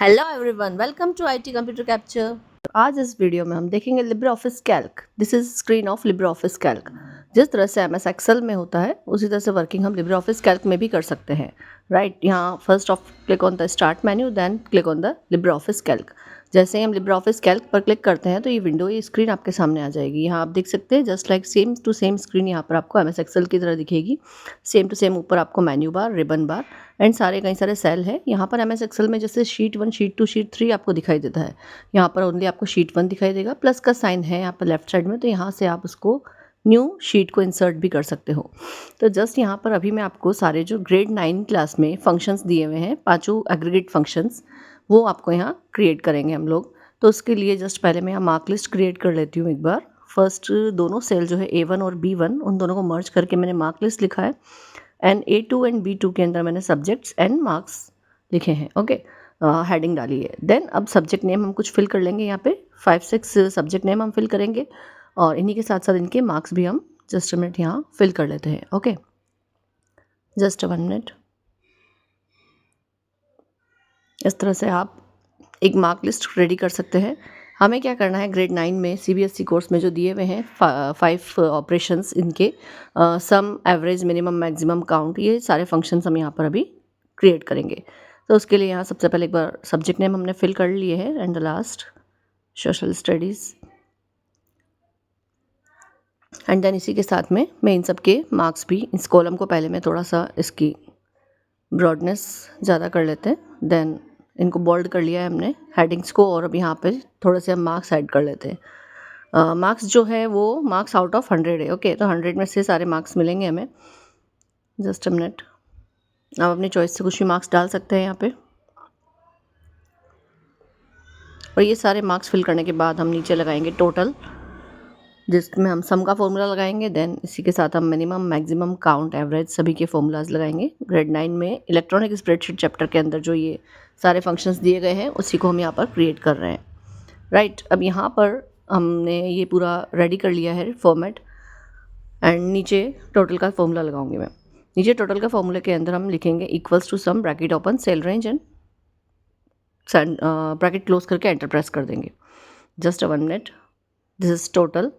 Hello everyone, welcome to IT computer capture. आज इस video में हम देखेंगे Libre Office Calc. This is screen of Libre Office Calc. जिस तरह से एमएस एक्सेल में होता है उसी तरह से वर्किंग हम लिब्रे ऑफिस कैल्क में भी कर सकते हैं। राइट, यहाँ first of click on the start menu, then click on the Libre Office Calc. जैसे ही हम लिब्रे ऑफिस कैल्क पर क्लिक करते हैं तो ये स्क्रीन आपके सामने आ जाएगी। यहाँ आप देख सकते हैं just like same to same screen यहाँ पर आपको एमएस एक्सेल की तरह दिखेगी। सेम टू सेम ऊपर आपको menu bar, ribbon bar and कई सारे सेल है। यहाँ पर एमएस एक्सेल में जैसे शीट 1, शीट 2, शीट 3 आपको दिखाई देता है, यहाँ पर ओनली आपको शीट 1 दिखाई देगा। प्लस का साइन है यहाँ पर लेफ्ट साइड में, तो यहाँ से आप उसको न्यू शीट को इंसर्ट भी कर सकते हो। तो जस्ट यहाँ पर अभी मैं आपको सारे जो ग्रेड 9 क्लास में फंक्शंस दिए हुए हैं, पांचों एग्रीगेट फंक्शंस, वो आपको यहाँ क्रिएट करेंगे हम लोग। तो उसके लिए जस्ट पहले मैं यहाँ मार्क लिस्ट क्रिएट कर लेती हूँ एक बार। फर्स्ट दोनों सेल जो है A1 और B1, उन दोनों को मर्ज करके मैंने मार्क लिस्ट लिखा है। एंड A2 एंड B2 के अंदर मैंने सब्जेक्ट्स एंड मार्क्स लिखे हैं। ओके, हेडिंग डाली है। देन अब सब्जेक्ट नेम हम कुछ फिल कर लेंगे। यहाँ पे 5-6 सब्जेक्ट नेम हम फिल करेंगे और इन्हीं के साथ साथ इनके मार्क्स भी हम जस्ट 1 मिनट यहाँ फिल कर लेते हैं। Okay, just 1 minute. इस तरह से आप एक मार्क लिस्ट रेडी कर सकते हैं। हमें क्या करना है, ग्रेड 9 में CBSE कोर्स में जो दिए हुए हैं 5 ऑपरेशंस, इनके सम, एवरेज, मिनिमम, मैक्सिमम, काउंट, ये सारे फंक्शंस हम यहाँ पर अभी क्रिएट करेंगे। तो उसके लिए यहाँ सबसे पहले एक बार सब्जेक्ट नेम हमने फिल कर लिए है and the last social studies. And then इसी के साथ में मैं इन सब के मार्क्स भी, इस कॉलम को पहले मैं थोड़ा सा इसकी ब्रॉडनेस ज़्यादा कर लेते हैं। देन इनको बोल्ड कर लिया है हमने हेडिंग्स को, और अब यहाँ पे थोड़े से हम मार्क्स ऐड कर लेते हैं। मार्क्स जो है वो मार्क्स आउट ऑफ 100 है। ओके, तो 100 में से सारे मार्क्स मिलेंगे हमें। Just a minute. आप अपनी चॉइस से कुछ भी मार्क्स डाल सकते हैं यहाँ पे। और ये सारे मार्क्स फिल करने के बाद हम नीचे लगाएंगे टोटल, जिसमें हम सम का फॉर्मूला लगाएंगे। देन इसी के साथ हम मिनिमम, मैक्सिमम, काउंट, एवरेज सभी के फॉर्मूलाज लगाएंगे। ग्रेड 9 में इलेक्ट्रॉनिक स्प्रेडशीट चैप्टर के अंदर जो ये सारे फंक्शंस दिए गए हैं उसी को हम यहाँ पर क्रिएट कर रहे हैं। राइट, अब यहाँ पर हमने ये पूरा रेडी कर लिया है फॉर्मेट। एंड नीचे टोटल का फॉर्मूला लगाऊंगी मैं। नीचे टोटल का फॉर्मूला के अंदर हम लिखेंगे equals to sum, bracket open, cell range and bracket close करके एंटर प्रेस कर देंगे। Just 1 minute. This is total.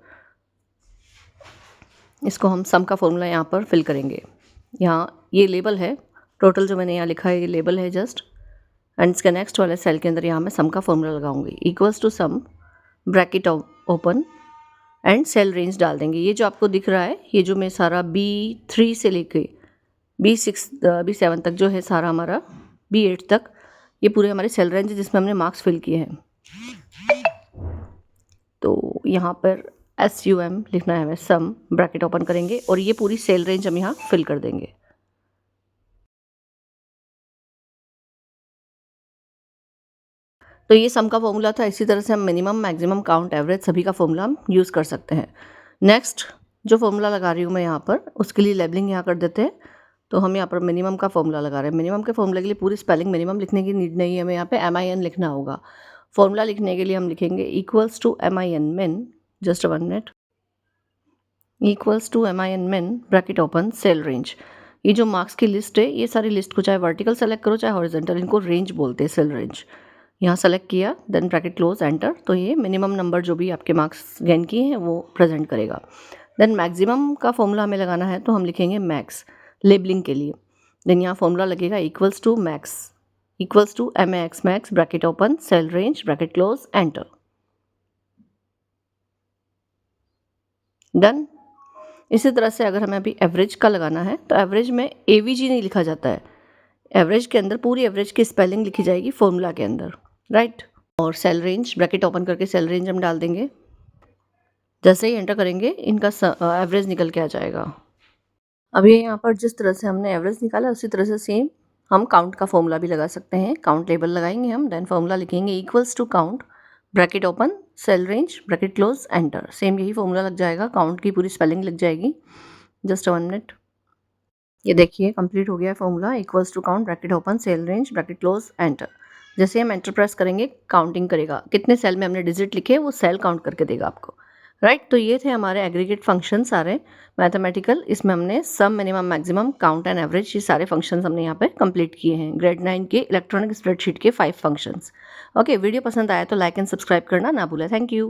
इसको हम सम का फॉर्मूला यहाँ पर फिल करेंगे। यहाँ ये लेबल है, टोटल जो मैंने यहाँ लिखा है ये लेबल है जस्ट। एंड इसके नेक्स्ट वाले सेल के अंदर यहाँ मैं सम का फॉर्मूला लगाऊंगी। Equals to sum, bracket open and cell range डाल देंगे। ये जो आपको दिख रहा है, ये जो मैं सारा B3 से लेके B6 B7 तक जो है सारा हमारा B8 तक, ये पूरे हमारे सेल रेंज है जिसमें हमने मार्क्स फिल किए हैं। तो यहाँ पर SUM लिखना है हमें, सम, ब्रैकेट ओपन करेंगे और ये पूरी सेल रेंज हम यहाँ फिल कर देंगे। तो ये सम का फॉर्मूला था। इसी तरह से हम मिनिमम, मैक्सिमम, काउंट, एवरेज सभी का फॉर्मूला हम यूज़ कर सकते हैं। नेक्स्ट जो फॉर्मूला लगा रही हूँ मैं यहाँ पर, उसके लिए लेबलिंग यहाँ कर देते हैं। तो हम यहाँ पर मिनिमम का फॉर्मूला लगा रहे हैं। मिनिमम के फॉर्मूला के लिए पूरी स्पेलिंग मिनिमम लिखने की नीड नहीं है, हमें यहाँ पे MIN लिखना होगा। फॉर्मूला लिखने के लिए हम लिखेंगे equals to MIN min, just 1 minute, equals to MIN min, bracket open, cell range. ये जो मार्क्स की लिस्ट है, ये सारी लिस्ट को चाहे वर्टिकल सेलेक्ट करो चाहे हॉरिजॉन्टल, इनको रेंज बोलते हैं, सेल रेंज। यहाँ सेलेक्ट किया, देन ब्रैकेट क्लोज, एंटर। तो ये मिनिमम नंबर जो भी आपके मार्क्स गेन किए हैं वो प्रेजेंट करेगा। देन मैक्सिमम का फॉर्मूला हमें लगाना है, तो हम लिखेंगे मैक्स लेबलिंग के लिए। देन यहाँ फॉर्मूला लगेगा equals to max, equals to MAX, max, bracket open, cell range, bracket close, enter. Done. इसी तरह से अगर हमें अभी एवरेज का लगाना है तो एवरेज में AVG नहीं लिखा जाता है। एवरेज के अंदर पूरी एवरेज की स्पेलिंग लिखी जाएगी फॉर्मूला के अंदर। राइट, और सेल रेंज, ब्रैकेट ओपन करके सेल रेंज हम डाल देंगे। जैसे ही एंटर करेंगे इनका एवरेज निकल के आ जाएगा। अब ये यहाँ पर जिस तरह से हमने एवरेज निकाला उसी तरह से सेम हम काउंट का फॉर्मूला भी लगा सकते हैं। काउंट लेबल लगाएंगे हम, देन फॉर्मूला लिखेंगे equals to count, bracket open, cell range, bracket close, enter. Same यही फॉर्मूला लग जाएगा, काउंट की पूरी स्पेलिंग लग जाएगी। Just 1 minute. ये देखिए कंप्लीट हो गया formula, equals to count, bracket open, cell range, bracket close, enter. जैसे हम एंटर प्रेस करेंगे काउंटिंग करेगा, कितने सेल में हमने डिजिट लिखे वो सेल काउंट करके देगा आपको। राइट तो ये थे हमारे एग्रीगेट फंक्शन सारे मैथमेटिकल। इसमें हमने sum, minimum, maximum, count and average, ये सारे फंक्शंस हमने यहाँ पे कंप्लीट किए हैं। ग्रेड 9 के इलेक्ट्रॉनिक स्प्रेडशीट के 5 फंक्शंस। ओके, वीडियो पसंद आया तो लाइक एंड सब्सक्राइब करना ना भूलें। Thank you.